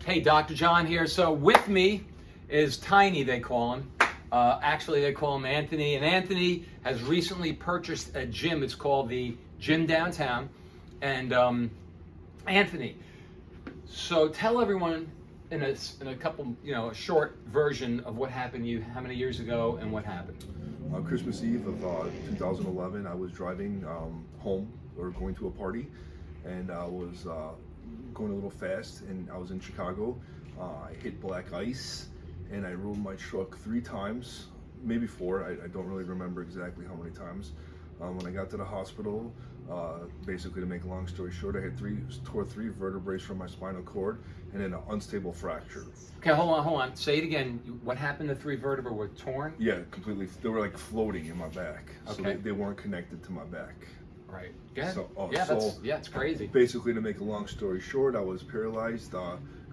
Hey, Dr. John here. So with me is Tiny, they call him. Actually, they call him Anthony. And Anthony has recently purchased a gym. It's called the Gym Downtown. And Anthony, so tell everyone in a couple, a short version of what happened to you, how many years ago, and what happened. Christmas Eve of 2011, I was driving home or going to a party, and I was going a little fast, and I was in Chicago. I hit black ice, and I rolled my truck 3 times, maybe 4. I don't really remember exactly how many times. When I got to the hospital, basically to make a long story short, I had tore 3 vertebrae from my spinal cord and then an unstable fracture. Okay, hold on. Say it again. What happened? The 3 vertebrae were torn? Yeah, completely. They were like floating in my back. So Okay. they weren't connected to my back. Right. Yeah. So, It's crazy. Basically, to make a long story short, I was paralyzed.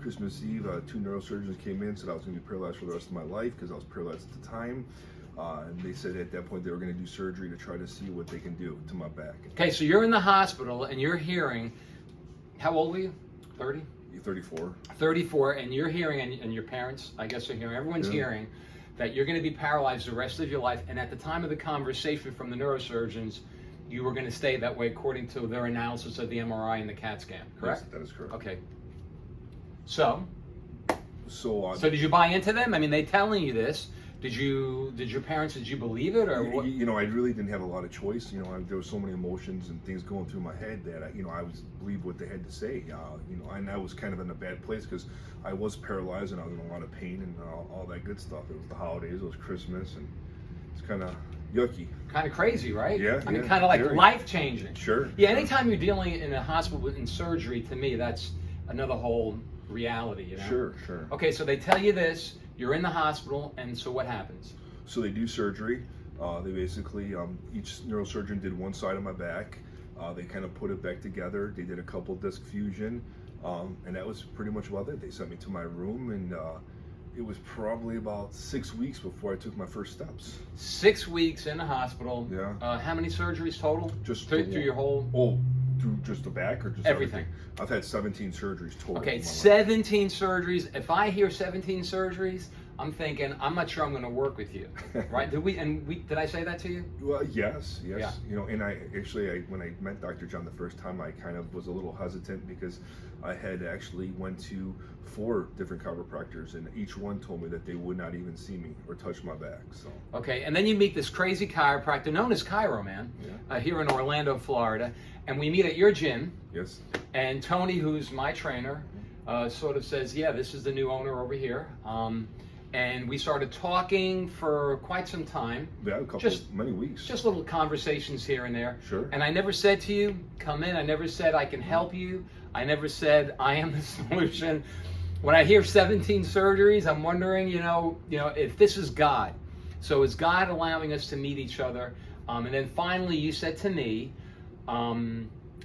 Christmas Eve, 2 neurosurgeons came in, said I was going to be paralyzed for the rest of my life because I was paralyzed at the time. And they said at that point they were going to do surgery to try to see what they can do to my back. Okay, so you're in the hospital and you're hearing, how old were you? 30? 34. 34, and you're hearing, and your parents, I guess, are hearing, everyone's hearing that you're going to be paralyzed the rest of your life. And at the time of the conversation from the neurosurgeons, you were going to stay that way according to their analysis of the MRI and the CAT scan, correct? Yes, that is correct. Okay. So So did you buy into them? I mean, they telling you this. Did your parents, did you believe it, or what? I really didn't have a lot of choice. There were so many emotions and things going through my head that I was believed what they had to say. And I was kind of in a bad place because I was paralyzed and I was in a lot of pain and all that good stuff. It was the holidays, it was Christmas, and it's kind of yucky. Kind of crazy, right? Yeah. I mean, kind of like life-changing. Sure. Yeah, anytime you're dealing in a hospital in surgery, to me, that's another whole reality, Sure. Okay, so they tell you this, you're in the hospital, and so what happens? So they do surgery. They basically, each neurosurgeon did one side of my back. They kind of put it back together. They did a couple disc fusion, and that was pretty much about it. They sent me to my room, and it was probably about 6 weeks before I took my first steps. 6 weeks in the hospital. Yeah. How many surgeries total? Just through your whole... Oh, through just the back or just everything? I've had 17 surgeries total. Okay, 17 surgeries. If I hear 17 surgeries, I'm thinking, I'm not sure I'm going to work with you, right? Did I say that to you? Well, yes. Yeah. And when I met Dr. John the first time, I kind of was a little hesitant because I had actually went to 4 different chiropractors, and each one told me that they would not even see me or touch my back. So. Okay, and then you meet this crazy chiropractor known as Chiro Man, here in Orlando, Florida, and we meet at your gym. Yes. And Tony, who's my trainer, sort of says, yeah, this is the new owner over here. And we started talking for quite some time. Yeah, many weeks. Just little conversations here and there. Sure. And I never said to you, come in. I never said I can help you. I never said I am the solution. When I hear 17 surgeries, I'm wondering, if this is God. So is God allowing us to meet each other? And then finally you said to me,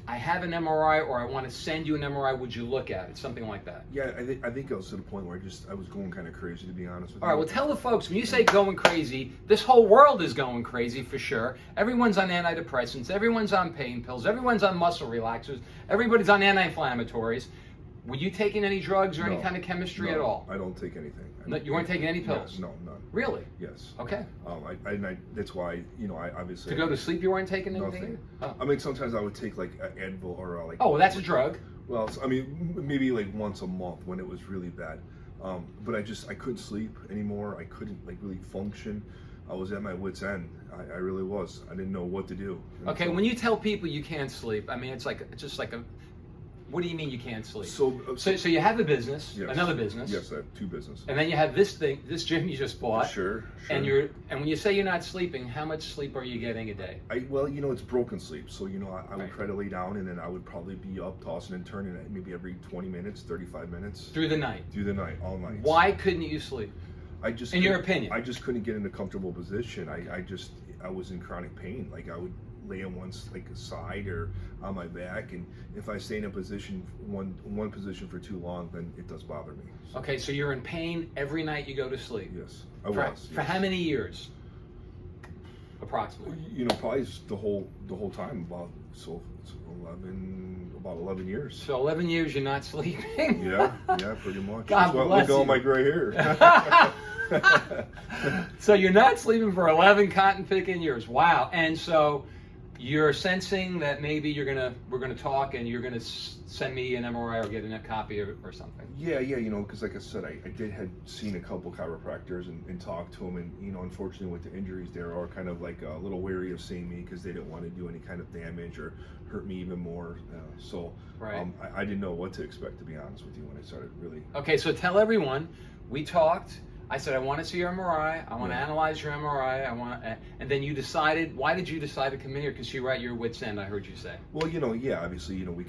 I have an MRI, or I want to send you an MRI. Would you look at it? Something like that. Yeah, I think I was to the point where I was going kind of crazy, to be honest with you. All right, well, tell the folks, when you say going crazy, this whole world is going crazy for sure. Everyone's on antidepressants. Everyone's on pain pills. Everyone's on muscle relaxers. Everybody's on anti-inflammatories. Were you taking any drugs or any kind of chemistry at all? I don't take anything. You weren't taking any pills? No, none. Really? Yes. Okay. That's why, I obviously... To go to sleep, you weren't taking anything? Nothing. Oh. I mean, sometimes I would take like Advil or like... Oh, well, that's a drug. Well, maybe like once a month when it was really bad. But I couldn't sleep anymore. I couldn't really function. I was at my wit's end. I really was. I didn't know what to do. Okay, when you tell people you can't sleep, I mean, it's just like a... What do you mean you can't sleep? So you have a business, yes. Another business. Yes, I have 2 businesses. And then you have this gym you just bought. Sure. And when you say you're not sleeping, how much sleep are you getting a day? It's broken sleep. So, I would try to lay down, and then I would probably be up, tossing and turning maybe every 20 minutes, 35 minutes. Through the night? Through the night, all night. Why couldn't you sleep? In your opinion? I just couldn't get in a comfortable position. I was in chronic pain. Like I would lay on one side or on my back, and if I stay in a position, one position for too long, then it does bother me. So. Okay, so you're in pain every night you go to sleep? Yes, I was. For how many years? approximately? You know, probably the whole time, it's 11 years. So 11 years you're not sleeping? Yeah, pretty much. God bless Look at all you. my gray hair. So you're not sleeping for 11 cotton picking years. Wow. And so you're sensing that maybe we're gonna talk and you're gonna send me an MRI or get a copy or something. Yeah, you know, because like I said, I had seen a couple chiropractors and talked to them, and you know, unfortunately with the injuries, they are kind of like a little wary of seeing me because they didn't want to do any kind of damage or hurt me even more. Right. I didn't know what to expect, to be honest with you, when I started really. Okay, so tell everyone, we talked. I said, I want to see your MRI. I want to analyze your MRI. And then you decided. Why did you decide to come in here? Because you were at your wit's end, I heard you say. Well, you know, yeah, obviously, you know, we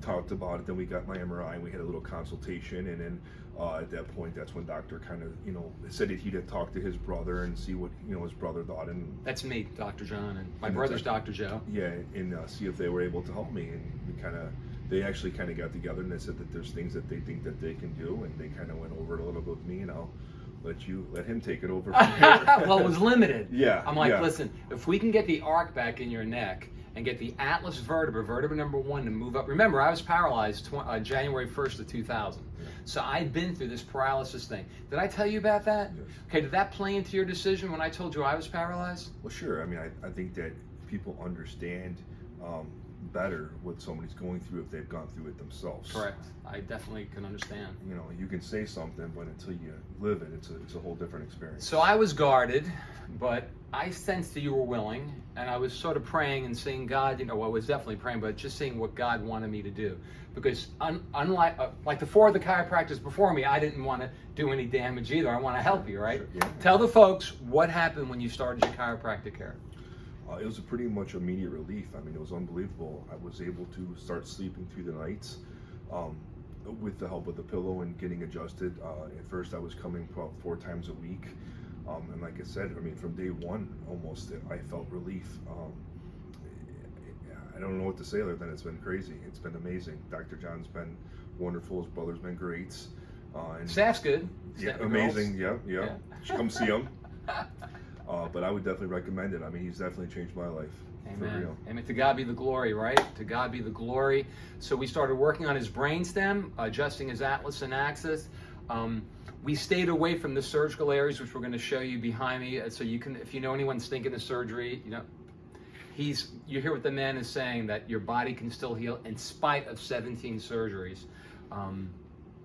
talked about it. Then we got my MRI, and we had a little consultation, and then at that point, that's when doctor kind of, you know, said that he'd have talked to his brother and see what, you know, his brother thought. And that's me, Dr. John, and my brother's Dr. Joe. Yeah, and see if they were able to help me, and they actually kind of got together, and they said that there's things that they think that they can do, and they kind of went over it a little bit with me, and I'll let him take it over from here. Well, it was limited. Yeah. I'm like, listen, if we can get the arc back in your neck and get the atlas vertebra number 1 to move up. Remember, I was paralyzed January 1st of 2000. Yeah. So I'd been through this paralysis thing. Did I tell you about that? Yes. Okay, did that play into your decision when I told you I was paralyzed? Well, sure. I mean, I think that people understand better what somebody's going through if they've gone through it themselves. Correct. I definitely can understand. You know, you can say something, but until you live it, it's a whole different experience. So I was guarded, but I sensed that you were willing, and I was sort of praying and seeing God, you know, well, I was definitely praying, but just seeing what God wanted me to do. Because unlike like the 4 of the chiropractors before me, I didn't want to do any damage either. I want to help you, right? Sure, yeah. Tell the folks what happened when you started your chiropractic care. It was a pretty much immediate relief. I mean, it was unbelievable. I was able to start sleeping through the nights with the help of the pillow and getting adjusted. At first, I was coming about 4 times a week. And like I said, I mean, from day 1, almost, I felt relief. I don't know what to say other than it's been crazy. It's been amazing. Dr. John's been wonderful. His brother's been great. And Staff's good. Yeah, Staff, amazing. girls. Yeah. Come see him. But I would definitely recommend it. I mean, he's definitely changed my life. Amen. For real. Amen. To God be the glory, right? To God be the glory. So we started working on his brainstem, adjusting his atlas and axis. We stayed away from the surgical areas, which we're going to show you behind me. So you can, if you know anyone's thinking of surgery, you know, you hear what the man is saying, that your body can still heal in spite of 17 surgeries.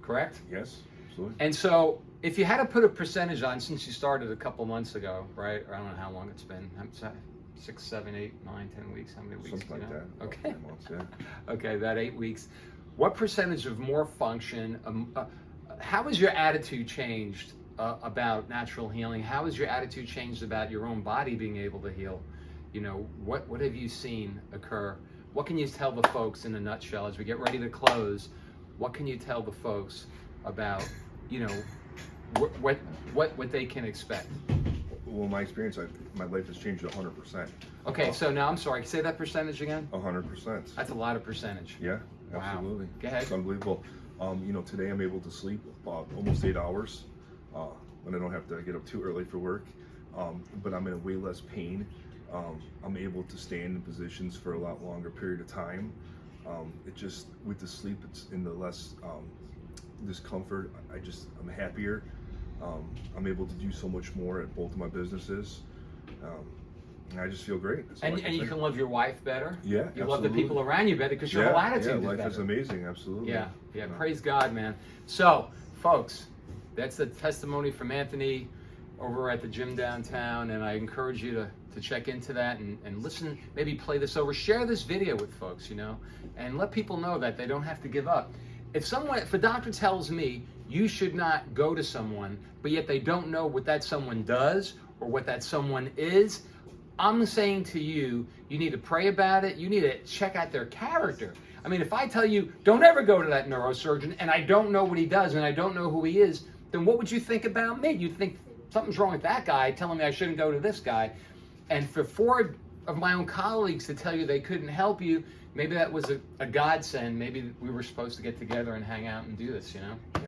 Correct? Yes, absolutely. And so if you had to put a percentage on, since you started a couple months ago, right? Or I don't know how long it's been. 6, 7, 8, 9, 10 weeks. How many weeks? Something like that. Okay. 10 months, yeah. Okay, about 8 weeks. What percentage of more function? How has your attitude changed about natural healing? How has your attitude changed about your own body being able to heal? You know, what have you seen occur? What can you tell the folks in a nutshell as we get ready to close? What can you tell the folks about, you know, what they can expect? Well, my experience, my life has changed 100%. Okay, so now I'm sorry. Say that percentage again. 100%. That's a lot of percentage. Yeah, Wow. absolutely. Go ahead. It's unbelievable. You know, today I'm able to sleep almost 8 hours when I don't have to get up too early for work. But I'm in way less pain. I'm able to stand in positions for a lot longer period of time. It just, with the sleep, it's in the less discomfort. I'm happier. I'm able to do so much more at both of my businesses. And I just feel great. And you can love your wife better. Yeah, You love the people around you better because your whole attitude is life better. is amazing, absolutely. Yeah. Praise God, man. So, folks, that's the testimony from Anthony over at the gym downtown, and I encourage you to check into that and listen, maybe play this over, share this video with folks, you know, and let people know that they don't have to give up. If a doctor tells me you should not go to someone, but yet they don't know what that someone does or what that someone is, I'm saying to you, you need to pray about it. You need to check out their character. I mean, if I tell you, don't ever go to that neurosurgeon, and I don't know what he does, and I don't know who he is, then what would you think about me? You'd think something's wrong with that guy telling me I shouldn't go to this guy. And for 4 of my own colleagues to tell you they couldn't help you, maybe that was a godsend. Maybe we were supposed to get together and hang out and do this, you know? Yeah,